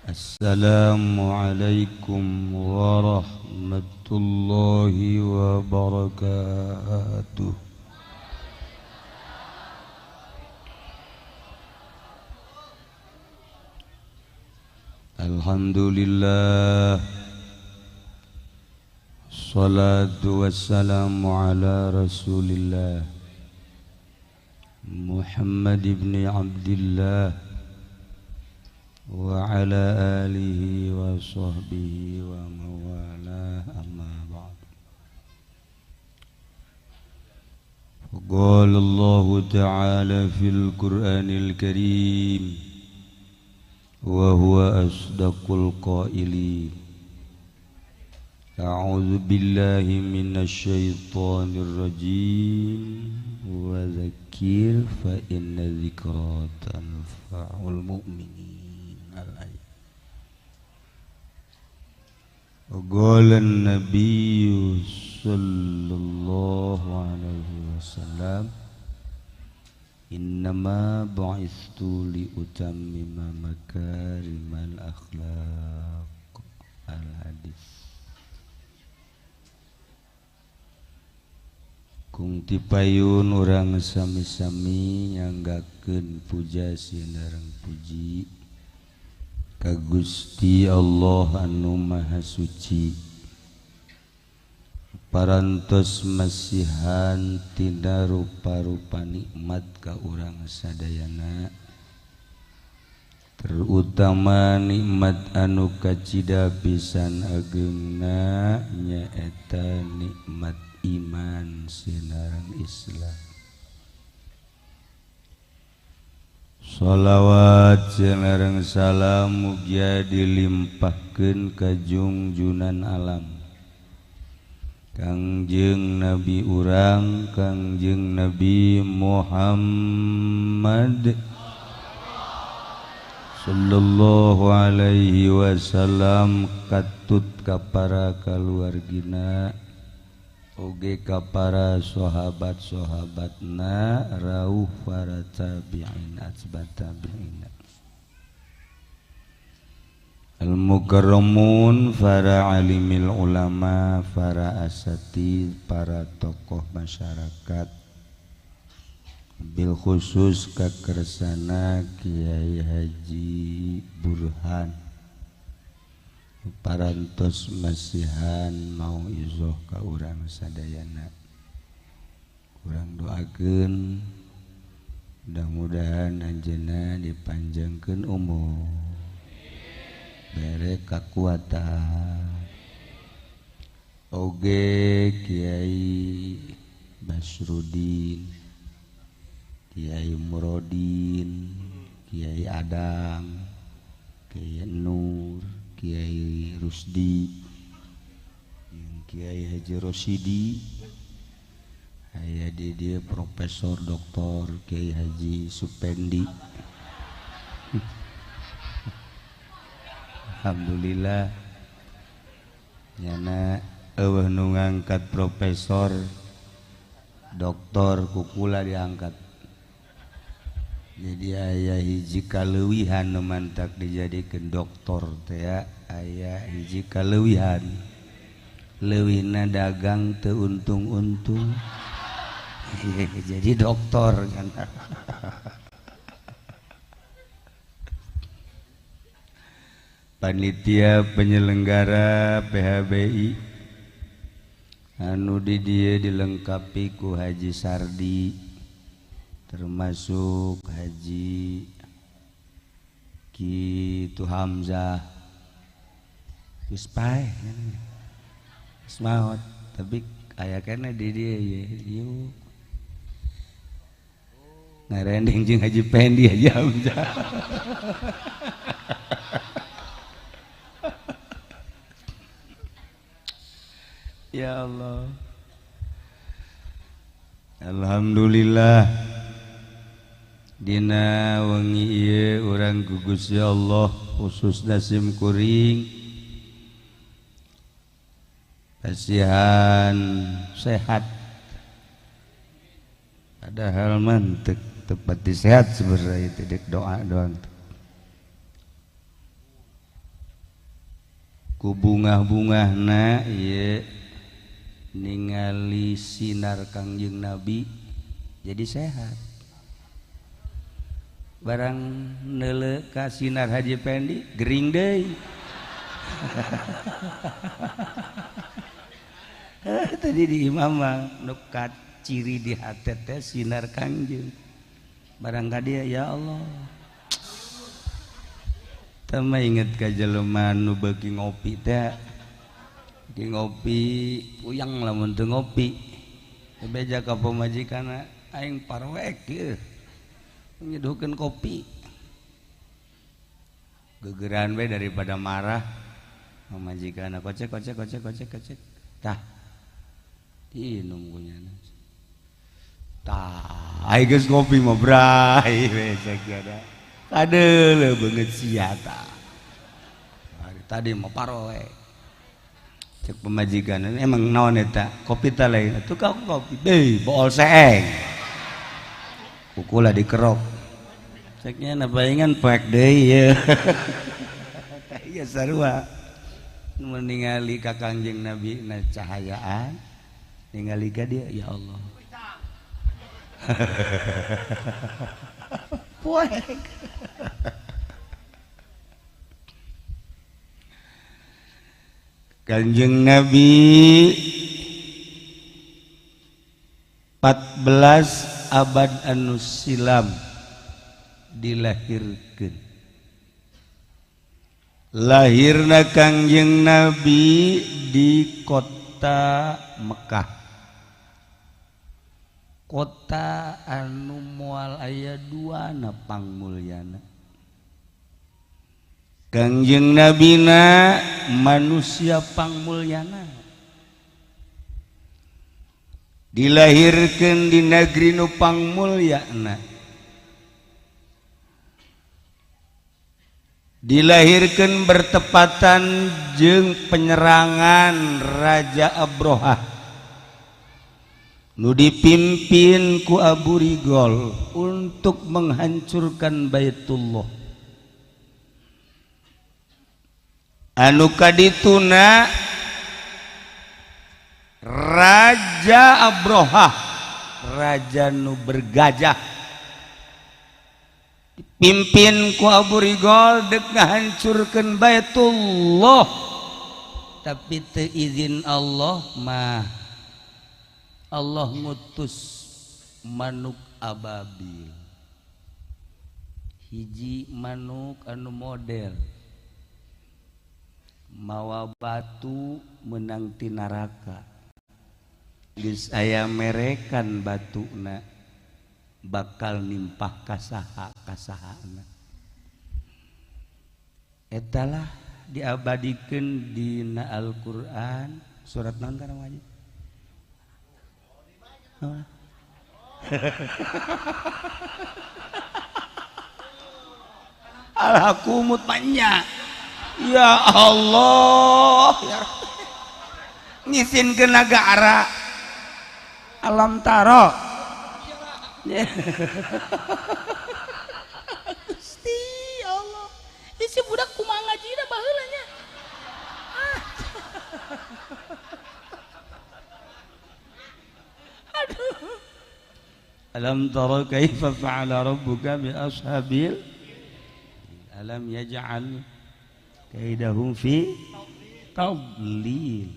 Assalamualaikum warahmatullahi wabarakatuh. Alhamdulillah, salatu wassalamu ala rasulillah Muhammad ibn Abdillah wa ala alihi wa sahbihi wa mawalah, amma ba'd. Qala Allah ta'ala fil Qur'anil Karim wa huwa asdaqul qailin. A'udzu billahi minasy syaithanir rajim. Wa dzakir fa inna dzikra tanfa'ul mu'minin. Qala an-nabiy sallallahu alaihi wasallam, innama bu'istu li utammima makarimal akhlaq. Al-hadis. Kung tipayun urang sami-sami nyanggakeun puja sinareng puji ka Gusti Allah anu Maha Suci, parantos masihan tina rupa-rupa nikmat ka urang sadayana, terutama nikmat anu kacida pisan ageungna nyaeta nikmat iman sinareng Islam. Shalawat sinareng salam mugia dilimpahkeun ka junjunan alam, Kangjeng Nabi urang Kangjeng Nabi Muhammad sallallahu alaihi wasallam, katut ka para kaluargina oge ka para sahabat-sahabatna, rauh para tabi'in atba' tabi'in, al-mukarramun para alimil ulama, para asatid, para tokoh masyarakat, bil khusus kakersana Kiai Haji Burhan, parantos masihan mau izoh ka urang sadayana. Urang doakeun mudah-mudahan anjeunna dipanjangkeun umur, bere kakuatan. Oge Kiai Basrudin, Kiai Murodin, Kiai Adam, Kiai Nur, Kiai Rusdi, Kiai Haji Rosidi, aya di dia Profesor Doktor Kiai Haji Supendi. Alhamdulillah, nyana eueuh nu ngangkat profesor doktor kukula diangkat. Jadi aya hiji kaleuwihan nu mantak dijadikeun doktor teh ya, aya hiji kaleuwihan leuwihna dagang teu untung-untung jadi doktor kan. Panitia penyelenggara PHBI anu di dieu dilengkapi ku Haji Sardi, termasuk Haji Kitu Hamzah Ispai Ismaot, tapi aya kana di dieu yeuh ngarendeng jeung Haji Pendi Haji Hamzah. Ya Allah, alhamdulillah dina wengi ieu urang ku Gusti Allah khususna sim kuring kasihan sehat, padahal mantek tepat sehat sebenarnya itu dek doa doang. ku bungah-bungahna ieu ningali sinar Kangjeng Nabi jadi sehat. Barang neule ka sinar Haji Pendi gering deui. Tadi di imam nu ciri di hati teh sinar Kangjeng. Barang ka dia ya Allah. Tama inget ka jelema nu beuki ngopi teh. Di ngopi puyang lamun teu ngopi. Beja ka pamajikanna aing parwek ieu. Nyeduhkeun kopi. Gegeran we daripada marah. Pamajikanna kocek. Tah. Diinum kunyana. Tah, ai geus ngopi mah brai we cek ada. Kadeuleuh beungeut sia tah. Tadi mah parwek. Cek pemajikan emang naon eta kopi teh lain tukang kopi deui bool seeng kukula dikerok ceknya na bayangan poek deui ye ieu sarua mun ningali ka Kangjeng Nabi na cahayaan ningali ka dia ya Allah poek Kanjeng Nabi 14 abad anu silam dilahirkeun. Lahirna Kanjeng Nabi di kota Mekah. Kota anu moal aya duana pangmulyana. Kangjeng Nabina manusia pangmulyana dilahirkeun di negeri nu pangmulyana dilahirkeun bertepatan jeung penyerangan Raja Abrohah nu dipimpin ku Abu Rigol untuk menghancurkan Baitullah. Anu kadituna Raja Abrohah raja nu bergajah dipimpin ku Abu Rigol dek ngahancurkeun Baitullah tapi teu izin Allah mah Allah ngutus manuk ababil hiji manuk anu model mawa batu menang ti neraka geus aya merekan batuna bakal nimpah kasahana etalah diabadikeun dina Al-Qur'an surat naon kana wajib Al-Hakumut panjang. Ya Allah ya ngisin ke negara alam taro Gusti Allah isi budak kumaha ngajina baheula nya aduh alam taro kaifa fa'ala rabbuka bi ashabil alam yaj'al kaidahum fi tadlil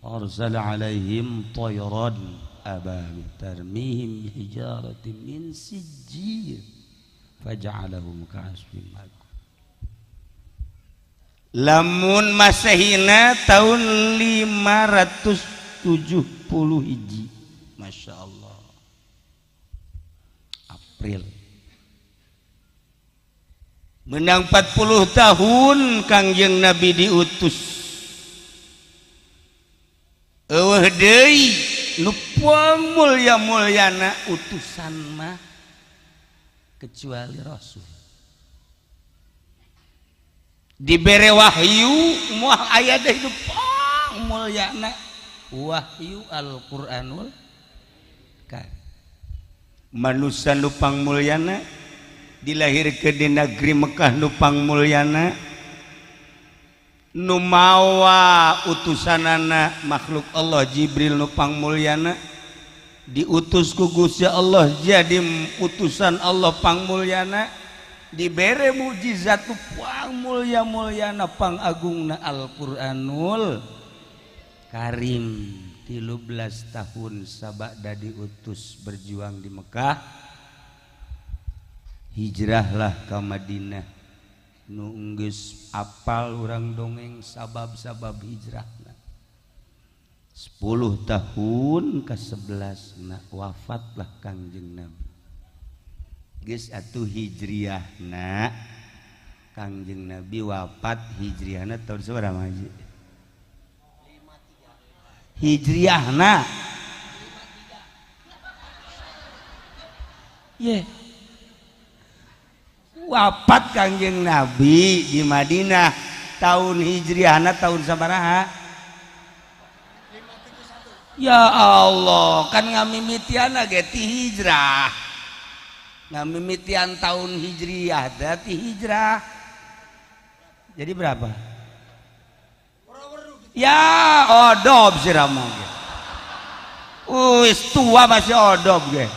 arsal alaihim tayran ababil tarmihim hijaratin min sijjir faj'alahum ka'asfin ma'kul. Lamun Masehina tahun 570 hiji Masya Allah April menang 40 tahun Kangjeng Nabi diutus eueuh deui nu mulya-mulyana utusan mah kecuali Rasul dibere wahyu moal aya deui nu mulyana wahyu Al-Qur'anul Karim manusia nu pangmulyana dilahirkeun di negeri Mekah nu pangmulyana nu mawa utusanana makhluk Allah Jibril nu pangmulyana diutus ku Gusti Allah jadi utusan Allah pangmulyana dibere mukjizat nu pangmulya-mulyana pangagungna Al-Qur'anul Karim 13 tahun sabada diutus berjuang di Mekah hijrahlah ke Madinah nu geus apal urang dongeng sabab-sabab hijrahna 10 tahun ke 11 wafatlah Kangjeng Nabi geus atuh hijriahna Kangjeng Nabi wafat hijriahna tahun sabaraha Haji hijriahna ye wafat Kangjeng Nabi di Madinah tahun hijriahna tahun sabaraha ya Allah kan ngamimitian ge ti hijrah ngamimitian tahun hijriah ti hijrah jadi berapa ya odob si Rama ge wis tua masih odob ge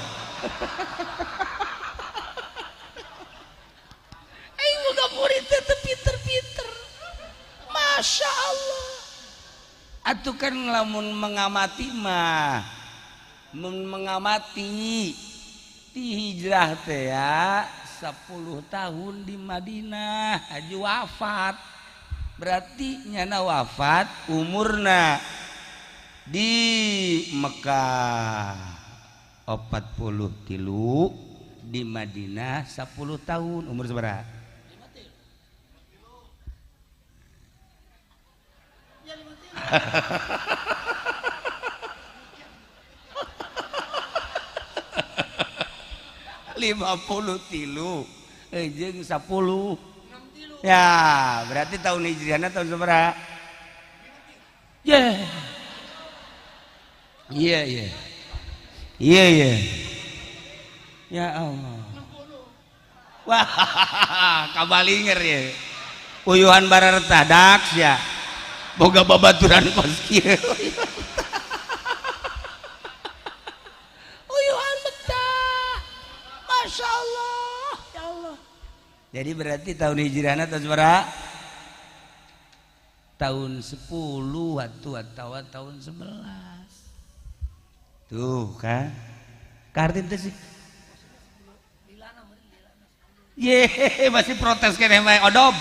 aing boga murid teh pinter-pinter Masya Allah atuh kan lamun mengamati mah mengamati ti hijrah teh ya 10 tahun di Madinah haji wafat berarti nyana wafat umurna di Mekah 43 di Madinah 10 tahun umur seberapa 53 jeung 10 ya berarti tahun hijriahna tahun seberapa iya ya Allah wah kabalinger ya uyuhan bararta daks ya boga babaturan kos kieu uyuhan betah Masya Allah ya Allah jadi berarti tahun hijriahna tahun berapa tahun 10 atau tahun 11 tuh kan kartin teh sih ye masih protes kene bae odob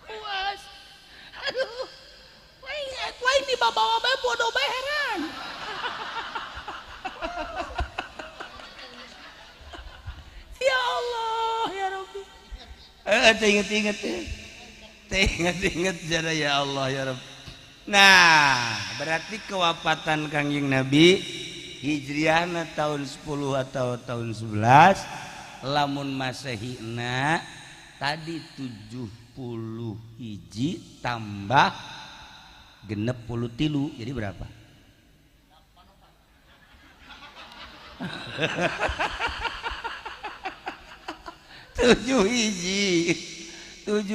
puas aduh lain di bawa bae bodoh bae heran ya Allah ya Rabbi inget jana ya Allah ya Rabbi nah berarti kewafatan Kangjeng Nabi hijriahna tahun 10 atau tahun 11 lamun masehina tadi 70 hiji tambah genep 33 jadi berapa 7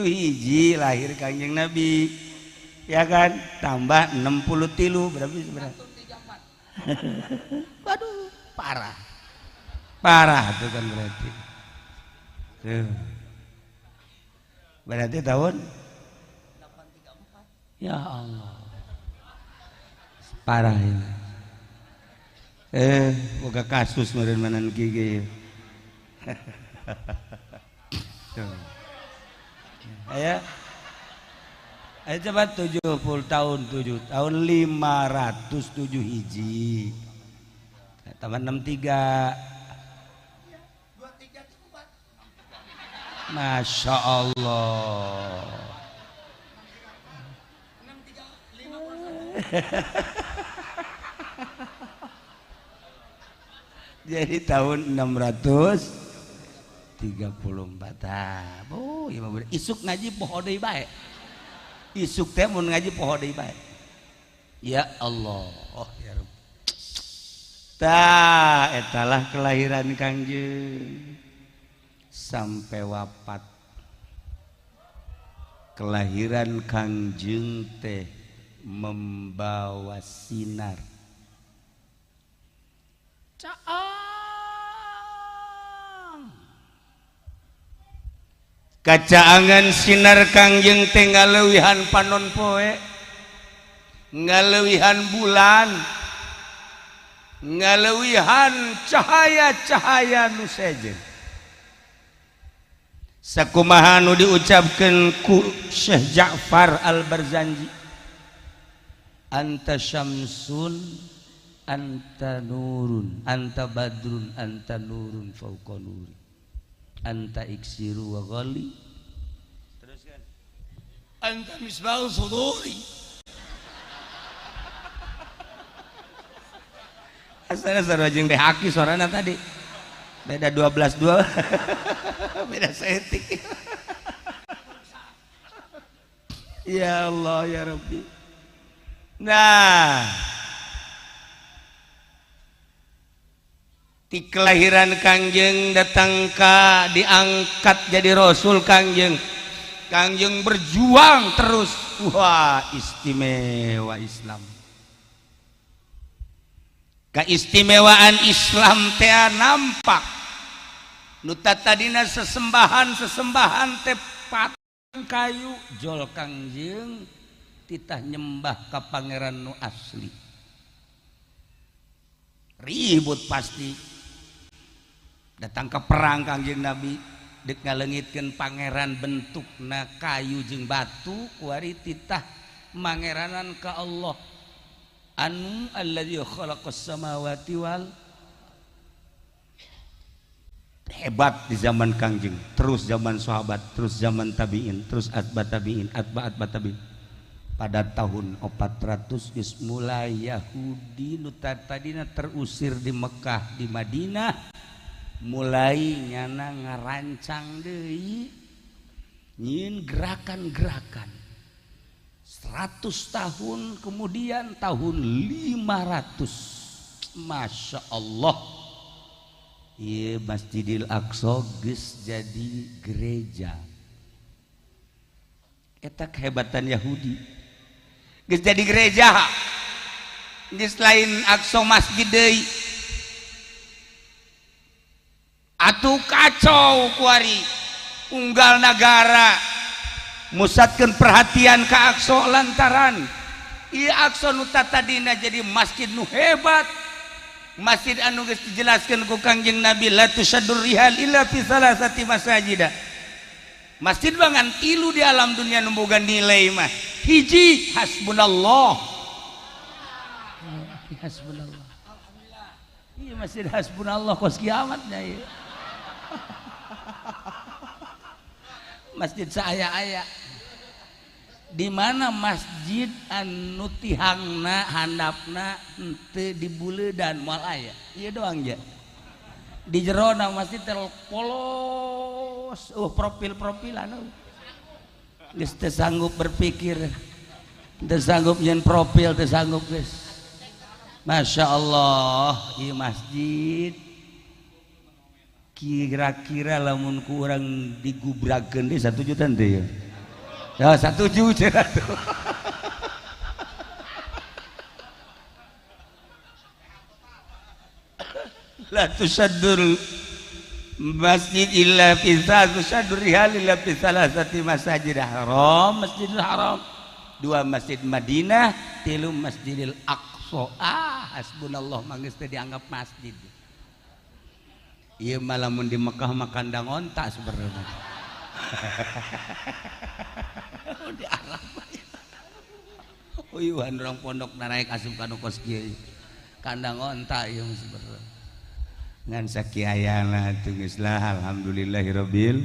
hiji lahir Kangjeng Nabi ya kan tambah 63 berapa waduh parah tuh kan berarti tuh. Berarti tahun 834 ya Allah parah ya boga kasus meureun manan gigi ayo coba 70 tahun 7 tahun 507 hiji tambah 63 Masya Allah jadi tahun 634 oh iya isuk ngaji poho deui bae isuk teh mun ngaji poho deui bae ya Allah oh ya Rabb tah etalah kelahiran Kangjeng sampai wafat kelahiran Kangjeng teh membawa sinar. Kacaangan sinar Kangjeng teh ngaleuwihan panon poe, ngaleuwihan bulan, ngaleuwihan cahaya-cahaya nu sejen. Sakumaha nu diucapkeun ku Syekh Ja'far Al-Barzanji, anta syamsun anta nurun anta badrun anta nurun fauqa nuri anta iksiru wa ghali, teruskan, anta misbahul suduri. Asana sarojeng teh haki suarana tadi beda 12-2 beda setik. Ya Allah ya Rabbi. Nah, di kelahiran Kangjeng datang ka diangkat jadi Rasul Kangjeng. Kangjeng berjuang terus. Wah, istimewa Islam. Keistimewaan Islam teh nampak. Nu tadina sesembahan teh patung kayu jol Kangjeng titah nyembah ka pangeran nu asli. Ribut pasti. Datang ke perang Kangjeng Nabi dek ngaleungitkeun pangeran bentukna kayu jeung batu kuari titah mangeranan ka Allah anu alladzi khalaqas samawati wal. Hebat di zaman Kangjeng, terus zaman sahabat, terus zaman tabi'in, terus atba tabi'in, atba tabi'in. Pada tahun 400 geus mulai Yahudi nu tadina terusir di Mekah di Madinah mulai nyana ngarancang deui nyin gerakan-gerakan. 100 tahun kemudian tahun 500 Masya Allah, iya Masjidil Aqsa geus jadi gereja. Eta kehebatan Yahudi geus jadi gereja, geus lain Aqsa masjid deui. Atuh kacau kuari unggal negara musatkeun perhatian ka Aqsa lantaran ieu Aqsa nu tadina jadi masjid nu hebat, masjid anu geus dijelaskeun ku Kangjeng Nabi la tusaddur rihal illa fi salasati masajid. Masjid bangan tilu di alam dunia nu boga nilai mah. Hiji hasbunallah. Hasbunallah. Iya masjid hasbunallah kos kiamatnya ieu. Masjid saaya-aya di mana masjid anu tihangna handapna henteu dibuleudan moal aya ieu doang ja di jerona masjid tel polos profil-profilan geus teu sanggup berpikir, teu sanggup nyen profil, teu sanggup geus. Masya Allah ieu masjid kira-kira lamun ku urang digubrakeun teh 1 juta teh ya. Ya 1 juta tuh. La tusaddur masjid illa fi tusaddur rihal illa fi salasati masajid haram, Masjidil Haram, 2 Masjid Madinah, 3 Masjidil Aqsa. Hasbunallah manggeus teh dianggap masjid. Iya malah mun di Mekah mah kandang onta sebenarnya. Di Arab. Uyuhan orang pondok naik asup kana kos kieu. Kandang onta ieu sebenarnya. Ngan sakiayana teu geus lah alhamdulillahirabbil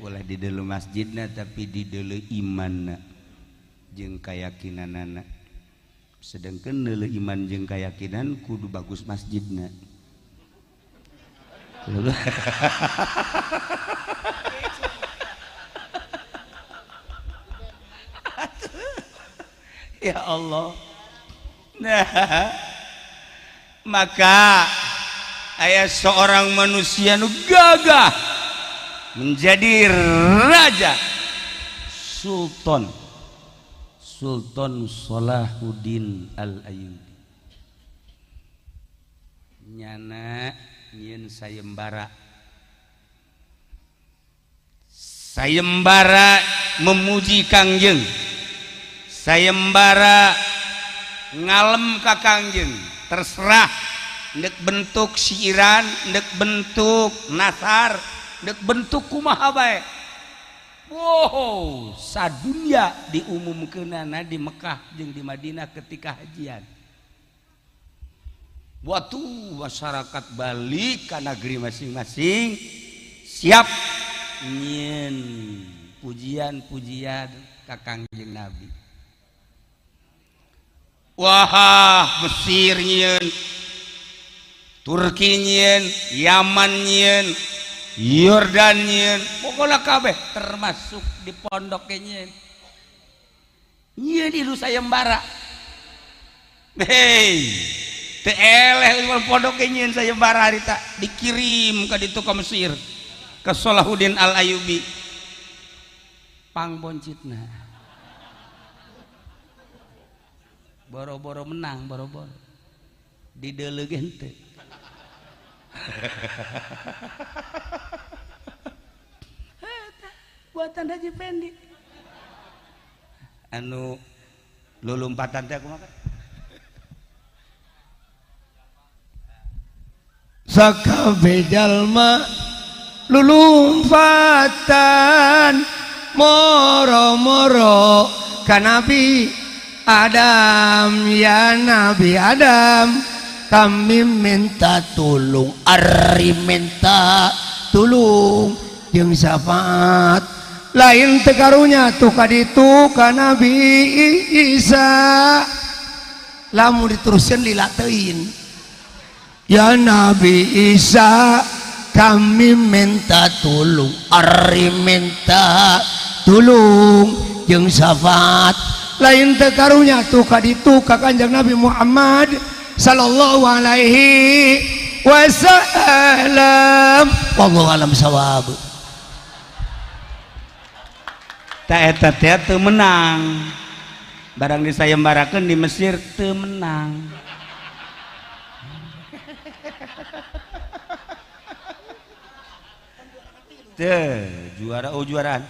ulah di deuleu masjidna tapi di deuleu imanna jeung kayakinanana. Sedengkeun deuleu iman jeung kayakinan kudu bagus masjidna. Ya Allah. Nah, maka aya seorang manusia nu gagah menjadi raja Sultan Salahuddin Al-Ayyubi nyana nyieun sayembara memuji Kangjeng, sayembara ngalem ka Kangjeng, terserah ndek bentuk siiran, ndek bentuk nasar, ndek bentuk kumaha bae. Wow, sadunya diumumkeunana di Mekah jeung di Madinah ketika hajian. Waktu masyarakat balik ke negeri masing-masing siap nyieun pujian-pujian ka Kangjeng Nabi. Wah, Mesir nyieun, Turki nyieun, Yaman nyieun, Yordan nyieun, pokoknya kabeh termasuk di pondok nyieun. Nyieun di sayembara. Hei, teu eleh di pondok nyieun sayembara harita dikirim ka ditu ka Mesir, ke Salahuddin Al-Ayyubi. Pangboncitna. Boro-boro menang, boro-boro. Dideleugkeun teh. Buatan Haji Pendi anu lulumpatan teh kumaha sakabeh jalma lulumpatan moro-moro ka Nabi Adam, ya Nabi Adam kami minta tulung, ari minta tulung jeung syafaat lain teu karunya tuh kaditu ka Nabi Isa lamun diteruskeun lila teuin. Ya Nabi Isa kami minta tulung, ari minta tulung jeung syafaat lain teu karunya tuh kaditu ka Kanjeng Nabi Muhammad sallallahu alaihi wasallam. Wallahu alam sawab. Ta eta teh teu menang. Barang disayembarakeun di Mesir teu menang. Teu juaraan.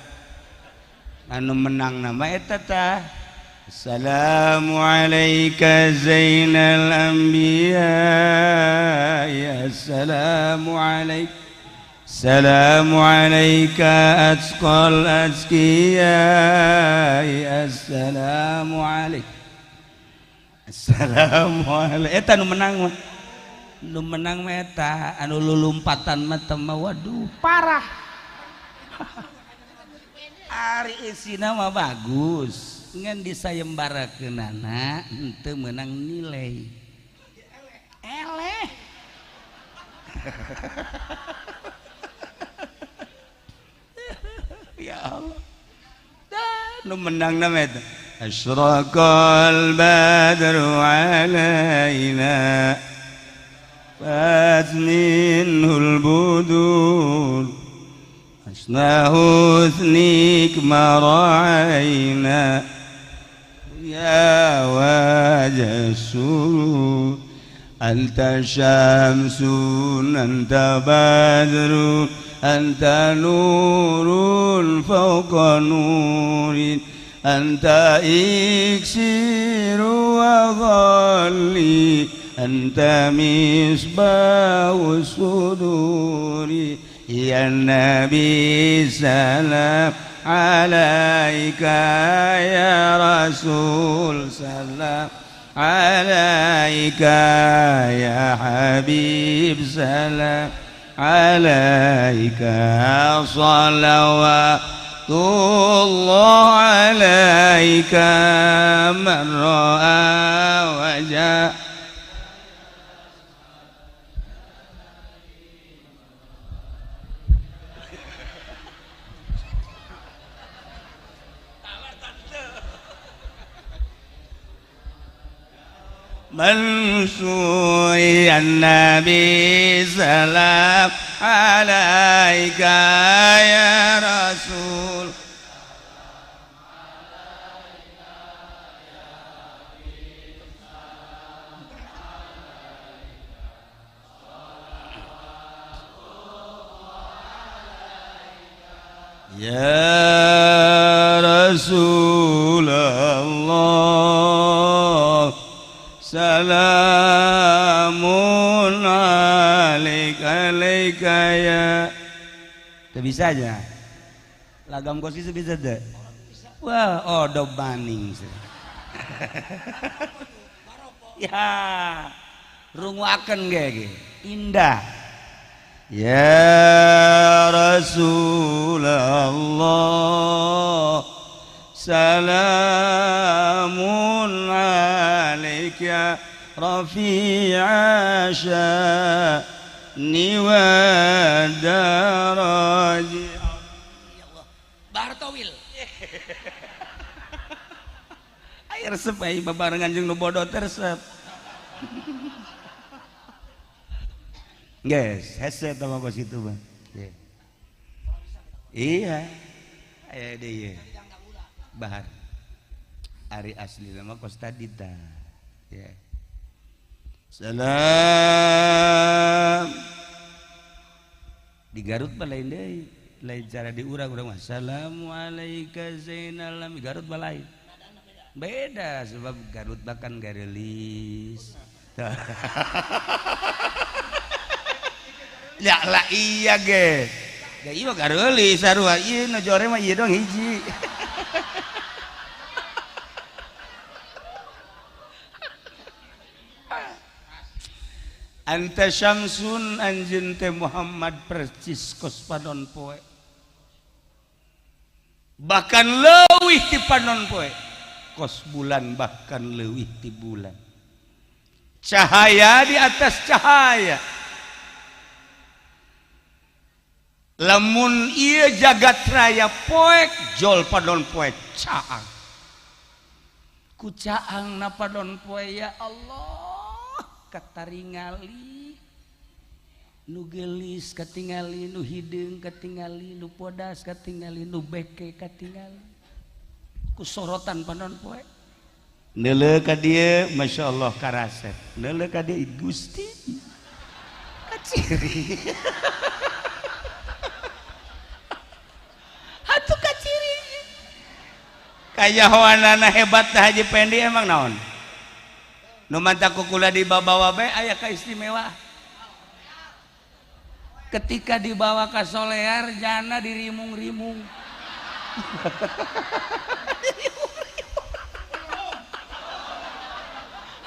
Anu menang nama eta tah. Assalamu alayka zainal anbiya, ya assalamu alayka, assalamu alayka atqal azkiya, ya assalamu alayka, assalamu alayka. Eta nu menang mah, nu menang mah eta, anu lulumpatan mah teh waduh parah. Ari isina mah bagus. Ngan disayembarakeunana henteu meunang nilai eleh. Ya Allah, nu menang nama eta asyraqal badru alaina fazminul budur asnahu thnik mara'ina ya wajah surur anta syamsun anta badrun anta nurun fawqa nurin anta iksiru wa ghalli anta misbahu suduri ya Nabi salam alaika ya Rasul salam alaika ya Habib salam alaika salawatullah alaika man ra'a wajah. Mansur ya Nabi salam alaika ya Rasul Ya Rasulullah salamun alaika ya. Itu bisa aja. Lagam kosi bisa deh. Wah, oh do baning. Ya, runguakeun ge indah. Ya Rasulullah salamun alaika rafi'a sya'ni wa daraji. Bartowil Air resep ai babarengan jeung nu bodoh teh resep. Guys, hese tama kos itu bang. Iya, aya deui. Bahar. Ari asli nama kos tadi ta. Ya. Salam. Di Garut mah lain deui. Lain cara diurang-urang mah. Assalamualaikum Zainal Lam. Garut mah lain. Beda sebab Garut bahkan garelis. Ya lah iya ge. Ya iya garelis sarua ieu nu jore mah ieu dong hiji. Anta syamsun anjeun teh Muhammad percis kos panon poe. Bahkan leuwih ti panon poe. Kos bulan bahkan leuwih ti bulan. Cahaya di atas cahaya. Lamun ieu jagat raya poek jol padon poe caang. Ku caang na padon poe ya Allah kataringali nu gelis katingali nu hideung katingali nu podas katingali nu beke katingali ku sorotan padon poe. Neuleuh ka dieu masyaallah karasep. Neuleuh ka dieu Gusti kaciri. Atuh kaciri. Kayahoanana hebat teh Haji Pendi emang naon? Nu manta kukula dibawa bae aya kaistimewaan. Ketika dibawa ka Solear jana dirimung-rimung.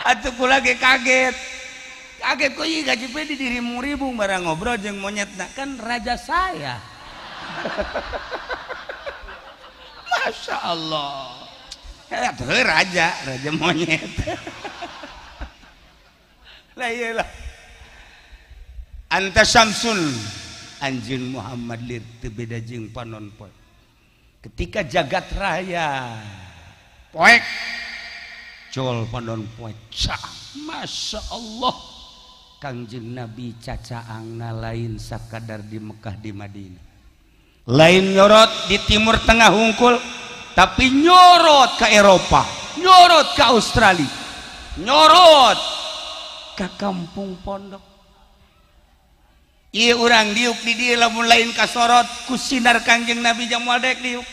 Atuh kula ge kaget. Kaget kok ieu Haji Pendi dirimung-rimung barang ngobrol jeung monyetna kan raja saya. Masya Allah. Ya tuh raja monyet. Lah iyalah. Anta syamsun anjeun Muhammad lir teu beda jeung panon poe. Ketika jagat raya poek jol panon poe cah. Masya Allah. Kangjeng Nabi cacaangna lain sakadar di Mekah di Madinah. Lain nyorot di Timur Tengah hungkul, tapi nyorot ke Eropa, nyorot ke Australia, nyorot ke kampung pondok. Ieu urang diuk di dieu lamun lain kasorot ku sinar Kangjeng Nabi jang moal daek diuk.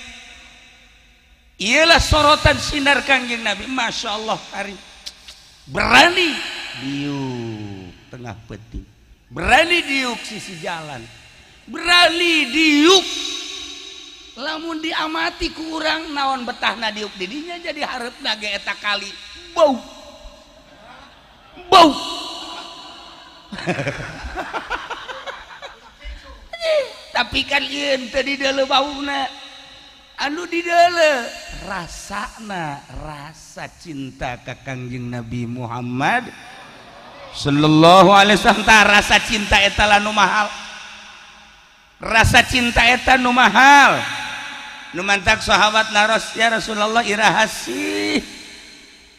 Iyalah sorotan sinar Kangjeng Nabi, Masya Allah karim. Berani diuk tengah peti, berani diuk sisi jalan, berani diuk lamun diamati ku urang naon betahna diuk didinya jadi hareupna ge eta kali bau bau. Tapi kan ieu teu di deuleu bauna, anu di deuleu rasana, rasa cinta ka Kangjeng Nabi Muhammad sallallahu alaihi wasallam. Rasa cinta eta nu mahal, rasa cinta eta nu mahal. Nu mantak sahabat naros ya Rasulullah irahasi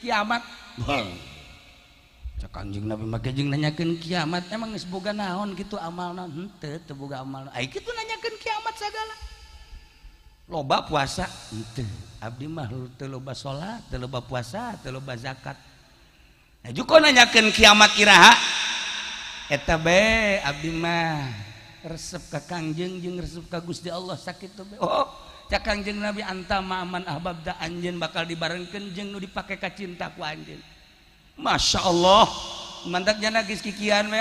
kiamat. Cak Kangjeng Nabi make jeung nanyakeun kiamat emang geus boga naon kitu amalna? Henteu teu boga amalna. Ai kitu nanyakeun kiamat sagala. Loba puasa henteu. Abdi mah teu loba salat, teu loba puasa, teu loba zakat. Juko nanyakeun kiamat iraha eta be abdi mah resep ka Kangjeng jeung resep ka Gusti Allah sakitu oh cak Kangjeng Nabi anta ma'aman ahbabda anjeun bakal dibarengkeun jeung nu dipake ka cinta ku anjeun Masya Allah mantak jana geus kikian we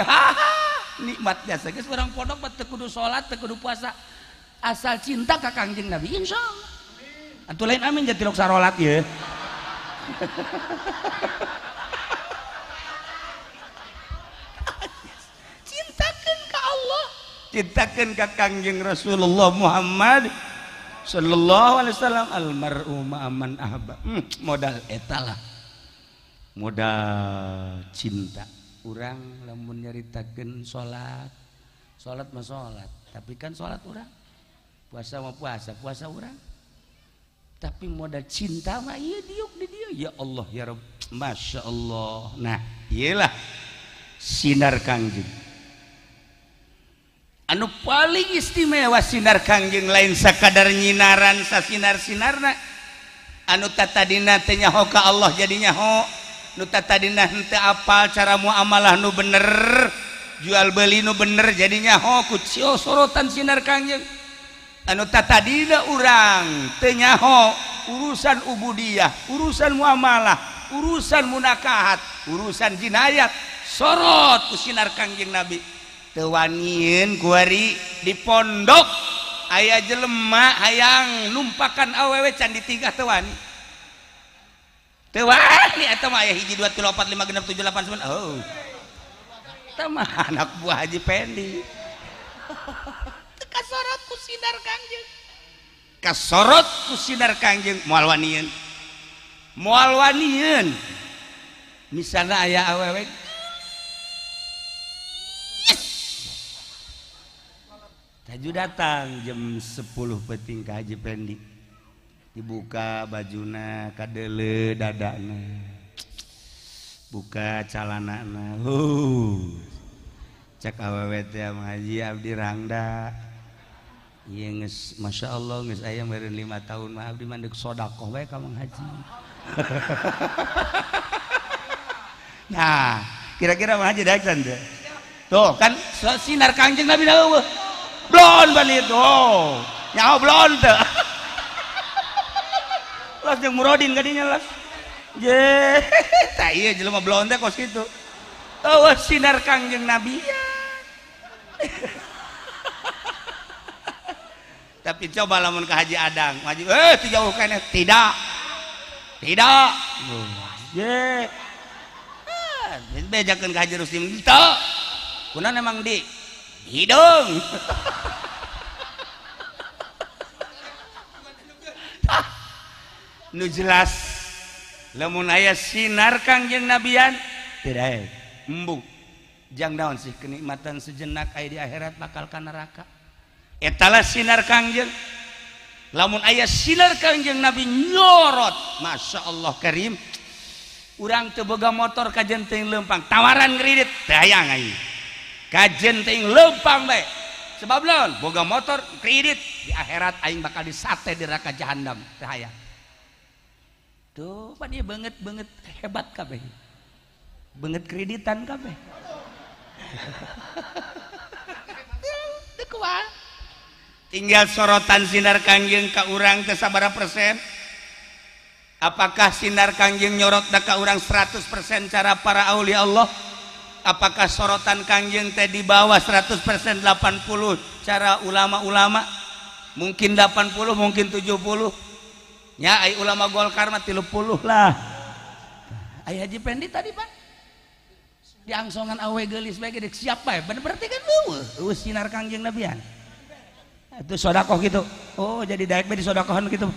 nikmat biasa geus urang pondok mah teu kudu salat teu kudu puasa asal cinta ka Kangjeng Nabi insyaallah atuh lain amin jadi rok sarolat ye cintakeun ka Allah cintakeun ka Kangjeng Rasulullah Muhammad sallallahu alaihi wasallam almar'u ma'aman ahba modal eta lah modal cinta urang lamun nyaritakeun salat mah salat tapi kan salat urang puasa mah puasa urang tapi modal cinta mah ieu diuk di dieu ya Allah ya Rabb Masya Allah nah iyalah sinar Kangjeng anu paling istimewa sinar Kangjeng lain sakadar nyinaran sasinar-sinarna anu tatadina teh nyaho ka Allah jadi nyaho nu tatadina henteu apal cara muamalah nu bener jual beli nu bener jadi nyaho ku sorotan sinar Kangjeng anu tatadina urang teu nyaho urusan ubudiyah urusan muamalah urusan munakahat urusan jinayat sorot ku sinar Kangjeng Nabi teu wanieun kuari di pondok aya jelema hayang numpakan awewe can ditingkah teu wani teu wani eta mah aya 1 2 3 4 5 6 7 8 9 oh eta mah anak buah Haji Pendi teu kasorot ku sinar Kangjeng kasorot ku sinar Kangjeng moal wanieun misalna aya awewe Taju datang jam 10 peting ke Haji Pendi dibuka bajuna kadele dadana buka calanana cek awewe teh Haji abdi rangda ieu geus Masya Allah geus aya meureun 5 tahun mah abdi mandek sedekah we ka Mang Haji nah kira-kira Mang Haji daek teh tuh kan sinar Kangjeng Nabi dawuh blon balik tuh nyaho blon tuh las jeung Murodin kadinya las je tah ieu jelema blon teh kos kitu eueuh sinar Kangjeng Nabi tapi coba lamun ka Haji Adang Haji dijauh keneh tidak je bejakeun ka Haji Rusdim teu kunaon emang di hidung nu jelas lamun aya sinar Kangjeng Nabian tidak embung jang naon sih kenikmatan sejenak aya di akhirat bakal ka neraka etalah sinar Kangjeng lamun aya sinar Kangjeng Nabi nyorot Masya Allah Karim urang teu boga motor kajen teuing leumpang tawaran kredit teu hayang aing kajen teuing leumpang bae sebab naon boga motor kredit di akhirat aing bakal disate di neraka jahanam teu hayang tuh pan ieu beungeut hebat kabeh beungeut kreditan kabeh teu kuat tinggal sorotan sinar Kangjeng ka urang teh sabaraha persen apakah sinar Kangjeng nyorot ka urang 100% cara para aulia Allah apakah sorotan Kangjeng teh di bawah 100% 80 cara ulama-ulama mungkin 80 mungkin 70 nya ai ulama Golkar mah 30 lah ai Haji Pendi tadi Pak diangsongan awe geulis bae geus siap bae bener berarti kan eueuh sinar Kangjeng Nabian itu sedekah gitu oh jadi daek bae disedekahan gitu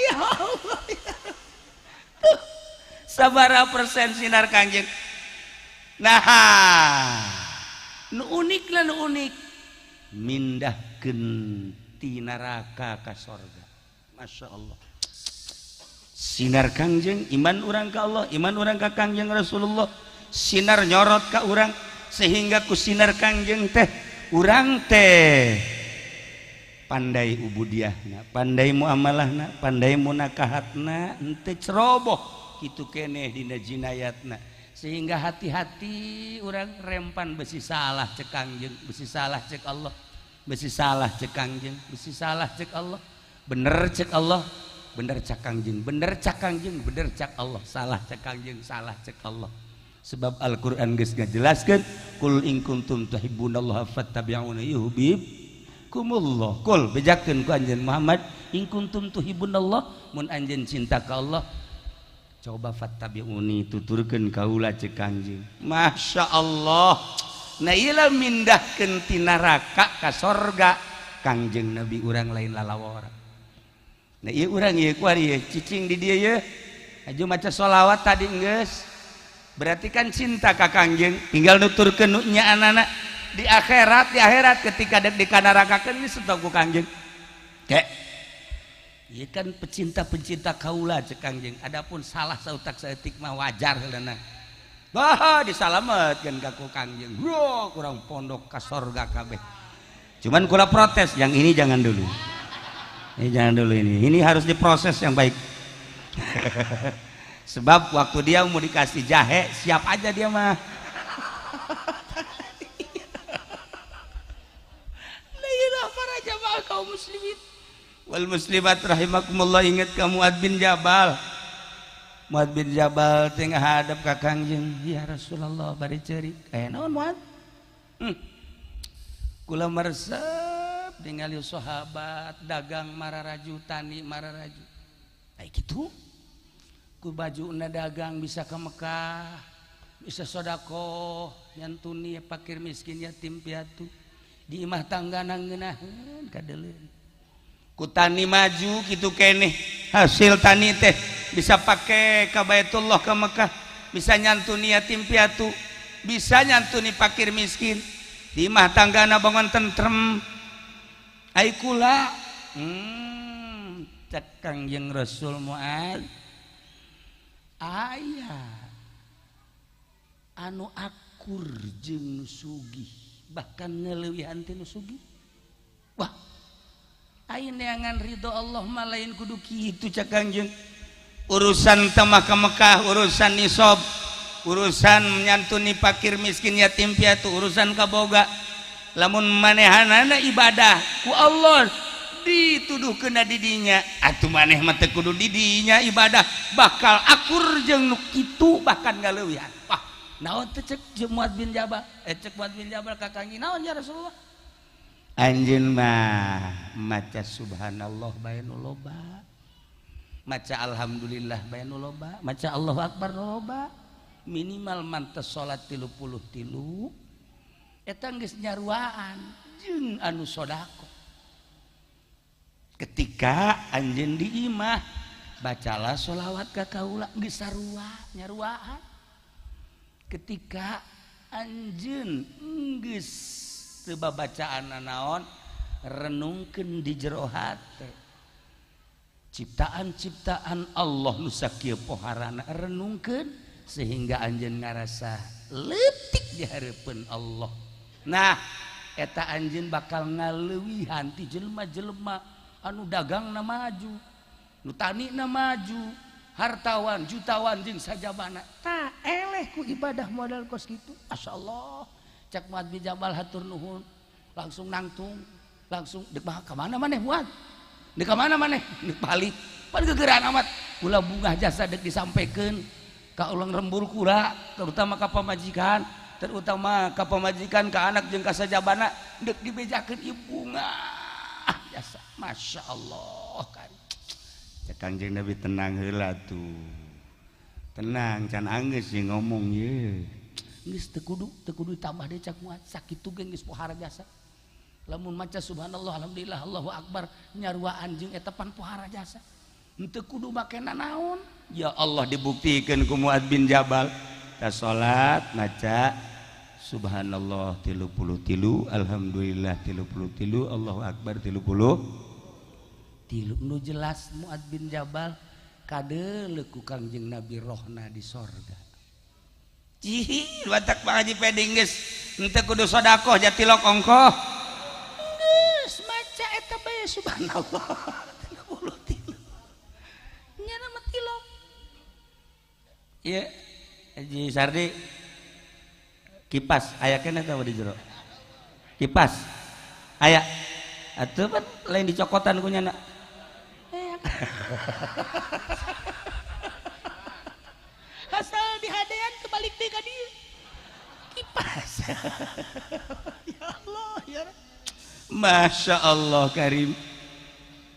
ya Allah sabaraha persen sinar Kangjeng nah nu unik lah nu unik mindahkeun ti neraka ka surga Masya Allah sinar Kangjeng iman urang ka Allah iman urang ka Kangjeng Rasulullah sinar nyorot ka urang sehingga ku sinar Kangjeng teh urang teh pandai ubudiyahna pandai muamalahna pandai munakahatna henteu ceroboh kitu keneh dina jinayatna sehingga hati-hati orang rempan besi salah cek Kangjeng, besi salah cek Allah, besi salah cek Kangjeng, besi salah cek Allah, bener cek Allah, bener cek Kangjeng, bener cek Kangjeng, bener cek Allah, salah cek Kangjeng, salah cek Allah. Sebab Al-Qur'an geus ngajelaskeun qul in kuntum tuhibbunallaha fattabi'uni yuhibbukumullah. Qul bejakeun ku anjeun Muhammad in kuntum tuhibbunallah, mun anjeun cinta ka Allah coba fattabi'uni tuturkeun kaula cek Kangjeng. Masya Allah. Nah ieu mindahkeun ti neraka ka sorga Kangjeng Nabi urang lain lalawara. Nah ieu urang ieu kuari ieu cicing di dieu ieu aju maca sholawat tadi geus. Berarti kan cinta ka Kangjeng, tinggal nuturkeun nu nya anana di akhirat ketika dek di neraka geus setok ku Kangjeng. Kek ieu kan pecinta kaula cek Kangjeng. Adapun salah sautak saeutik mah wajar heulana. Wah disalametkeun ka ku Kangjeng. Wah kurang pondok ka sorga kabeh. Cuman kula protes, yang ini jangan dulu. Ini jangan dulu ini. Ini harus diproses yang baik. Sebab waktu dia mau dikasih jahe siap aja dia mah. Nah ini para jamaah kaum muslimin wal muslimat rahimakumullah, ingat kamu Muad bin Jabal. Muad bin Jabal tengah hadap ka Kangjeng, ya Rasulullah bari ceurik. Naon Muad? Kula meresep ningali sahabat dagang mararaju, tani mararaju. Ai kitu. Ku baju na dagang bisa ke Mekah, bisa sodako, nyantuni fakir miskin yatim piatu, di imah tangga nangeunaheun kadeuleun. Ku tani maju gitu keneh, hasil tani teh bisa pakai ka Baitullah ke Mekah, bisa nyantuni yatim piatu, bisa nyantuni fakir miskin, di imah tangga na bangun tentrem. Ai kula cek Kangjeng Rasul Muad ayah anu akur jeung sugih, bahkan ngeleuwihan teh nu sugih. Wah aya neangan ridho Allah mah lain kudu kitu cak Kangjeng. Urusan tamah ka Mekah, urusan nisab, urusan nyantuni fakir miskin yatim piatu, urusan kaboga. Lamun manehanana ibadah ku Allah dituduhkeun di dinya, atuh maneh mah teu kudu di dinya ibadah, bakal akur jeung nu kitu bahkan ngaleuwihan. Wah, naon teh cek Muad bin Jabal? Cek Muad bin Jabal ka Kangjeng, naon ya Rasulullah? Anjeun mah maca subhanallah bae nu loba, maca alhamdulillah bae nu loba, maca Allahu akbar nu loba, minimal mantes salat 33 eta geus nyaruaan jeung anu sodako. Ketika anjeun di imah bacalah sholawat ka kaula geus sarua nyaruaan. Ketika anjeun geus teu babacaan naon renungkeun di jero hate ciptaan-ciptaan Allah nu sakieu poharana renungkeun sehingga anjeun ngarasa leutik di hareupeun Allah. Nah eta anjeun bakal ngaleuwihan ti jelema-jelema anu dagang na maju, nu tani na maju, hartawan jutawan jeung sajabana tah eleh ku ibadah modal kos kitu. Masyaallah cak Muad bin Jabal hatur nuhun langsung nangtung, langsung dek ka mana maneh Muad, dek ka mana maneh dek balik pan gegeran amat ulah bungah jasa dek disampaikeun ka ulang rembur kula, terutama ka pamajikan, terutama ka pamajikan, ka anak jeung ka sajabana dek dibejakeun ieu bunga jasa. Masya Allah kan cek Kangjeng Nabi tenang heula tuh, tenang can anggeus sih ngomong ye geus teu kudu tambah deui cak Muad sakitu ge geus pohara jasa. Lamun maca subhanallah alhamdulillah Allahu akbar nyaruaan jeung eta pan pohara jasa, henteu kudu make nanaon. Ya Allah dibuktikeun ku Muad bin Jabal ta salat maca subhanallah 33, alhamdulillah 33, Allahu akbar 33. Nu jelas Muad bin Jabal kadeuleu ku Kangjeng Nabi rohna di sorga. Cih watak Pak Haji Peding geus henteu kudu sedekah jatilok ongkoh. Geus maca eta bae subhanallah 33. Nya nama tilok. Ieu Haji Sardi kipas aya keneh teh di jero kipas aya atuh pan lain dicokotan ku nyana asal dihadean kebalik teh ka dieu kipas ya Allah ya Masya Allah Karim.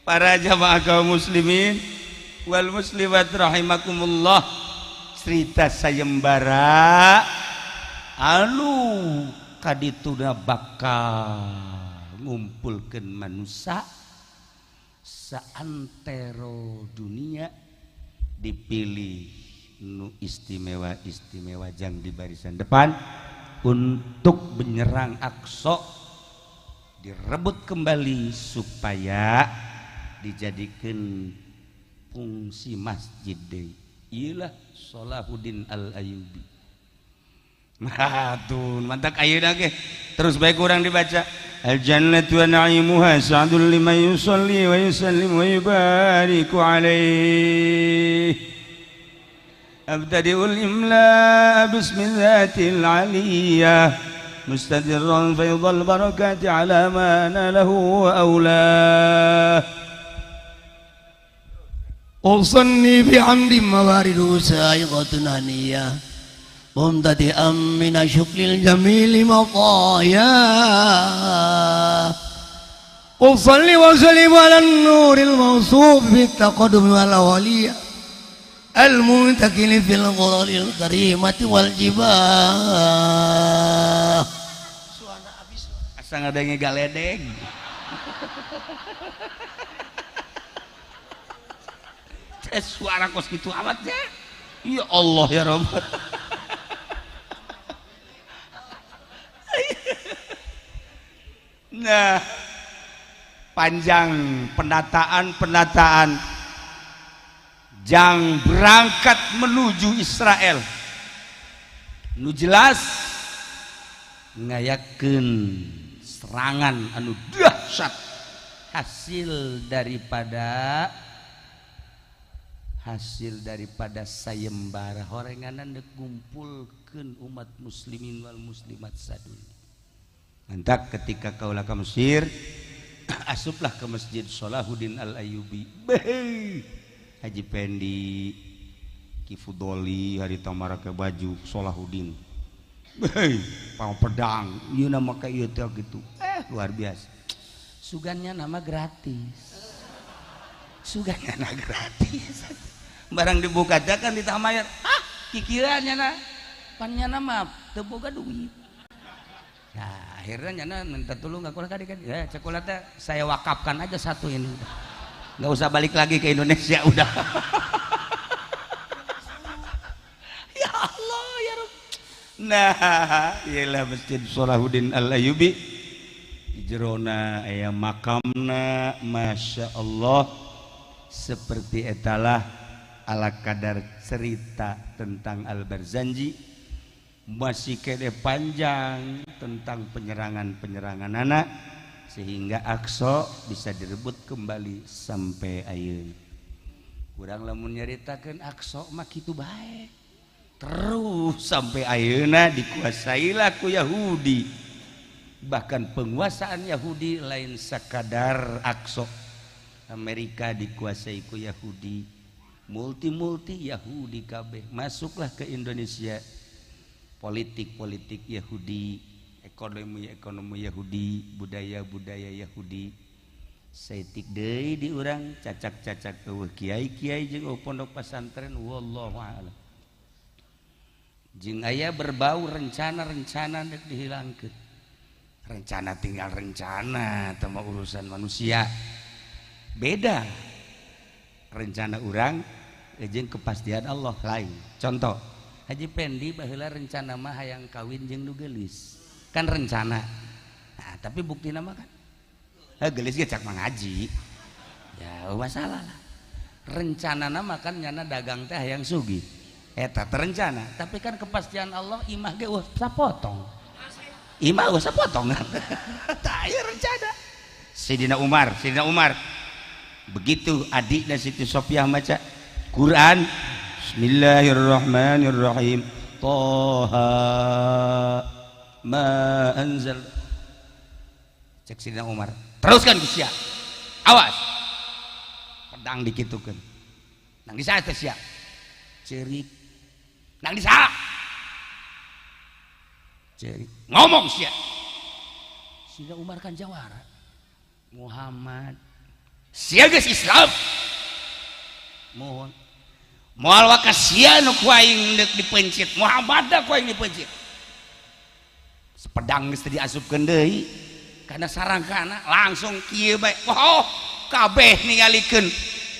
Para jamaah kaum muslimin wal muslimat rahimakumullah, cerita sayembara anu kadituna bakal ngumpulkeun manusia saantero dunia, dipilih nu istimewa jang di barisan depan untuk menyerang Aqsa, direbut kembali supaya dijadikan fungsi masjid deui. Iyalah Salahuddin Al-Ayyubi. Tuh mantap ayeuna ge. Terus baik kurang dibaca. Al jannatu wa na'imuha sa'dul liman yusalli wa yusallim wa yubariku alaihi. Abtadi'ul imla bismillatil aliyah. مستدرا فيض البركات على ما ناله وأولاه أصني بعمد موارد سائغة هنية ممتدئا من شكل الجميل مطايا أصلي وسلم على النور الموصوف بالتقدم والأولية المنتقل في الغرر الكريمة والجباه asa ngadenge galedeg. Suara kos gitu amat ya. Ya Allah ya Rabb. Nah, panjang pendataan jang berangkat menuju Israel. Nu jelas ngayakeun serangan anu dahsyat hasil daripada sayembara horenganan ngumpulkeun umat muslimin wal muslimat sadunya. Mantak ketika kaula ka Mesir asuplah ke Masjid Salahuddin Al-Ayyubi. Haji Pendi Kifudoli hari tamara ke baju Salahuddin. Pang pedang ieu nama ka ieu teh gitu. Luar biasa. Sugannya nama gratis. Barang dibuka teh kan ditamayar. Kikirannya na. Pannya nama teu boga duit. Nah, akhirnya nyana minta tolong aku lah kan. Ya, cekola teh saya wakafkan aja satu ini. Enggak usah balik lagi ke Indonesia udah. Ya Allah ya Rabb. Nah, ialah Masjid Salahuddin Al-Ayyubi. Di jerona aya makamna, Masya Allah, seperti etalah ala kadar cerita tentang Al-Barzanji, masih kede panjang tentang penyerangan anak sehingga Aqsa bisa direbut kembali sampai ayeuna. Kurang lamun nyaritakeun Aqsa mah kitu bae. Terus sampai ayeuna dikuasailah ku Yahudi. Bahkan penguasaan Yahudi lain sakadar Aqsa. Amerika dikuasai ku Yahudi, multi Yahudi kabeh. Masuklah ke Indonesia politik Yahudi, ekonomi Yahudi, budaya Yahudi. Saitik deui di urang cacak eueuh kiai jeung pondok pesantren wallahu a'lam. Jeung aya berbau rencana dek dihilangkeun. Rencana tinggal rencana, teu mah urusan manusia. Beda rencana urang jeung kepastian Allah lain. Contoh, Haji Pendi baheula rencana mah hayang kawin jeung nu geulis. Kan rencana. Nah, tapi buktina mah kan geulis ge cak mangaji. Ya, masalah lah. Rencanana mah kan nyana dagang teh hayang sugih. Eta terencana, tapi kan kepastian Allah imah ge sapotong. Imah sapotong. Tah ieu rencana. Sayyidina Umar begitu adiknya Siti Sofiah maca Quran, Bismillahirrahmanirrahim, Toha ma anzal. Cek Sidina Umar teruskan Gus ya, awas pedang dikitukeun nang di saha teh sia cerik nang di saha cerik ngomong sia. Sidina Umar kan jawara Muhammad sia geus Islam mohon moal wakas sia nu ku aing deuk dipencit Muhammad da ku aing dipencit sepedang geus diasupkeun deui karena sarangkana langsung kieu bae oh kabeh ningalikeun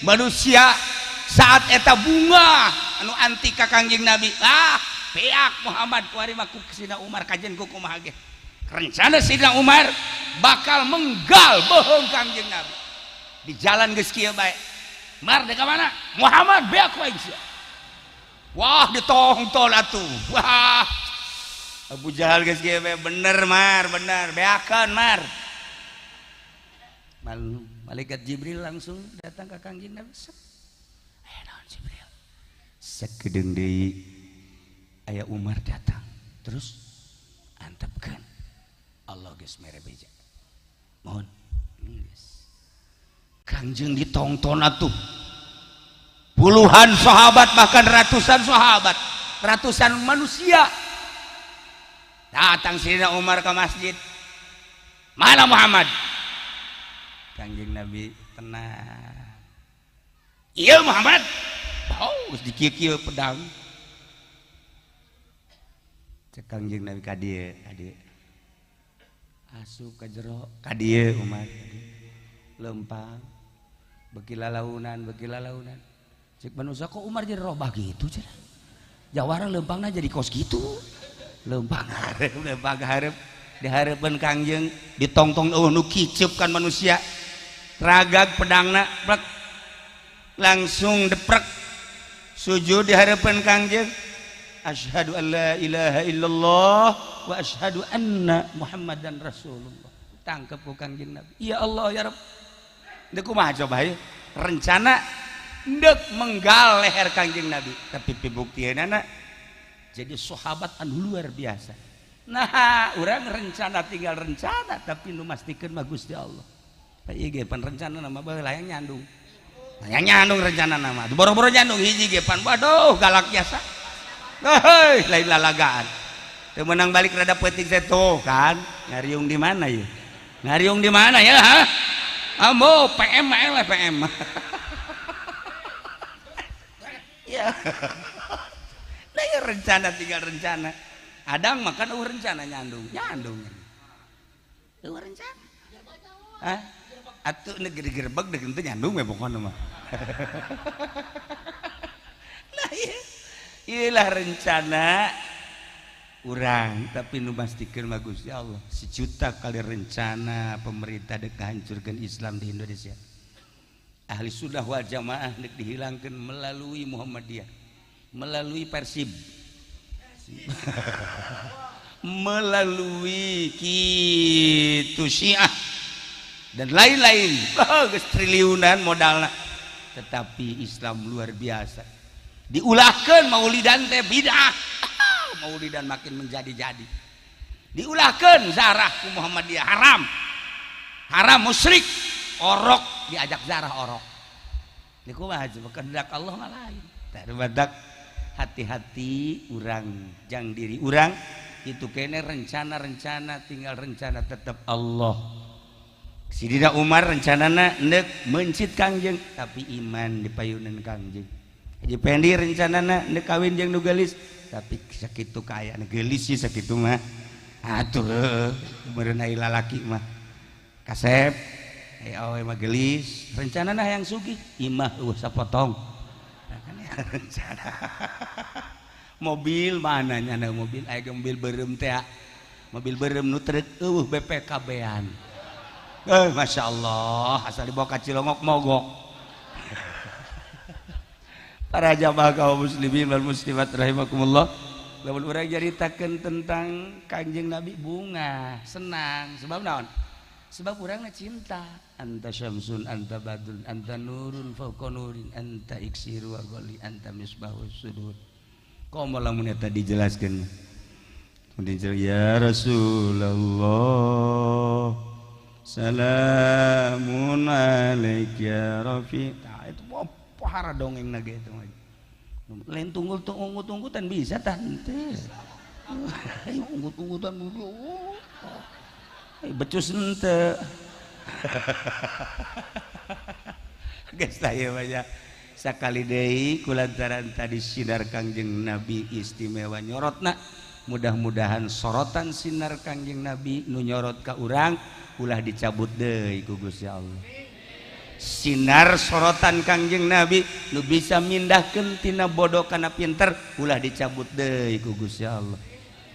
manusia saat eta bunga anu anti ka Kangjeng Nabi peak Muhammad kuari mah ku Sidina Umar kajen ku kumaha ge rencana Sidina Umar bakal menggal bohong Kangjeng Nabi di jalan geus kieu bae mar dek ka mana Muhammad beak ku aing sia wah ditongtol atuh wah Abu Jahal geus kieu bae bener mar bener beakeun mar malaikat Jibril langsung datang ke Kangjeng Nabi naon Jibril sakedeung deui aya Umar datang terus antepkeun Allah geus mere beja mohon geus Kangjeng ditongton atuh puluhan sahabat bahkan ratusan sahabat ratusan manusia datang Sidina Umar ke masjid mana Muhammad Kangjeng Nabi tenang iya Muhammad oh geus dikieu-kieu pedang cek Kangjeng Nabi ka dieu asup ka jero ka dieu Umar lempang beuki lalaunan cek manusia kok Umar jadi robah gitu cenah jawara lempangna jadi kos gitu lempang hareup dihareupeun Kangjeng ditongtong nu kiceup kan manusia ragag pedangna plek langsung deprek sujud dihareupeun Kangjeng asyhadu an la ilaha illallah wa asyhadu anna muhammadan rasulullah tangkep ku Kangjeng Nabi ya Allah ya Rabb deuk kumaha coba ya rencana deuk menggal leher Kangjeng Nabi tapi pibuktianana jadi sahabat anu luar biasa nah urang rencana tinggal rencana tapi nu mastikeun mah Gusti Allah ieu ge pan rencana nama bae layang nyandung rencana nama boro-boro nyandung hiji ge pan waduh galak biasa heuh lain lalagaan teu meunang balik rada peuting tuh kan ngariung di mana ya ha ambo PM lah PM ya nah ya rencana tinggal rencana adang makan rencana nyandung rencana hah atuh negeri gerbek deh itu nyandung ya pokoknya mah nah iyalah rencana urang tapi nu pastikeun mah Gusti Allah sejuta kali rencana pemerintah dek hancurkan Islam di Indonesia ahli sunnah wal jamaah dek dihilangkan melalui Muhammadiyah melalui Persib melalui kitu Syiah dan lain-lain geus triliunan modalna tetapi Islam luar biasa diulahkeun maulidan teh bid'ah maulidan makin menjadi-jadi diulahkeun zarah ku Muhammadiyah haram musyrik orok diajak zarah orok niku mah kehendak Allah mah lain tah badak hati-hati urang jang diri urang itu kene rencana tinggal rencana tetap Allah Sidina Umar rencanana neuk mencit Kangjeng tapi iman dipayuneun Kangjeng Haji Pendi rencanana neuk kawin jeung nu geulis tapi sakitu kaya nu geulis sih sakitu mah atuh meureun ai lalaki mah kasep awe mah geulis rencanana hayang sugih imah sapotong rencana mobil mana nyana mobil aya mobil beureum teh mobil beureum nu treuk BPKB-an Masya Allah asal dibawa ka Cilongok mogok para jamaah kaum muslimin wal muslimat rahimakumullah lamun urang jaritakeun tentang Kangjeng Nabi bunga senang sebab naon sebab urangna cinta anta syamsun anta badrun anta nurun fauqa nurin anta iksiru wa ghali anta misbahus sudur Komo lamun eta dijelaskeun. Ya Rasulullah, salamun alaika ya Rafi. Nah, itu pohara dongeng na gitu. Lain tunggu-tunggutan bisa tante. Ayo tunggu-tunggutan dulu. Becus ente. Geus taya baca sakali deui kulantaran tadi sinar Kangjeng Nabi istimewa nyorotna. Mudah-mudahan sorotan sinar Kangjeng Nabi nu nyorot ka urang ulah dicabut deui ku Gusti Allah. Sinar sorotan Kangjeng Nabi nu bisa mindahkeun tina bodoh kana pinter ulah dicabut deui ku Gusti Allah.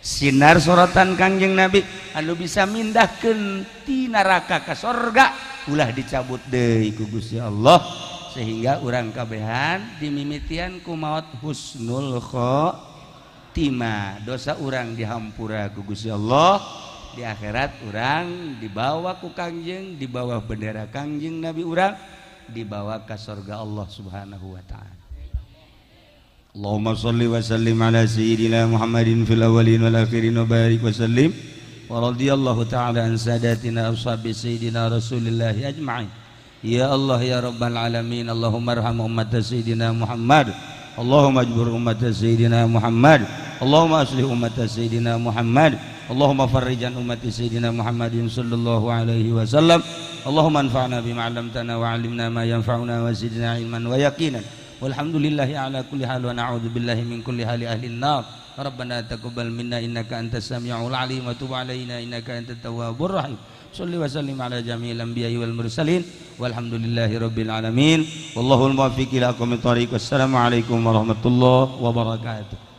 Sinar sorotan Kangjeng Nabi anu bisa mindahkeun ti neraka ka sorga ulah dicabut deui ku Gusti Allah sehingga urang kabehan dimimitian ku maot husnul khotimah. Dosa urang dihampura ku Gusti Allah, di akhirat urang dibawa ku Kangjeng, dibawa bendera Kangjeng Nabi urang dibawa ka surga Allah Subhanahu wa taala. Allahumma shalli wa sallim ala sayyidina Muhammadin fil awwalin wal akhirin wa barik wa sallim wa radhiyallahu ta'ala an sadatina ashabi sayyidina Rasulillah ajma'in. Ya Allah ya Rabbal alamin, Allahumma arham ummat sayyidina Muhammad, Allahumma ajbur ummat sayyidina Muhammad, Allahumma aslih ummat sayyidina Muhammad, Allahumma farrijan ummat sayyidina Muhammadin sallallahu alaihi wasallam. Allahumma anfa'na bima 'allamtana wa 'allimna ma yanfa'una wa zidna ilman wa yaqinan. Walhamdulillahi ala kulli hal wa na'udzu billahi min kulli hali ahli an-nar. Rabbana taqabbal minna innaka antas samiul alim wa tub 'alaina innaka antat tawwabur rahim. Shalli wa sallim ala jami'il anbiya'i wal mursalin walhamdulillahi rabbil alamin. Wallahul muwaffiq ila aqwamit thariq. Wassalamu alaikum warahmatullahi wabarakatuh.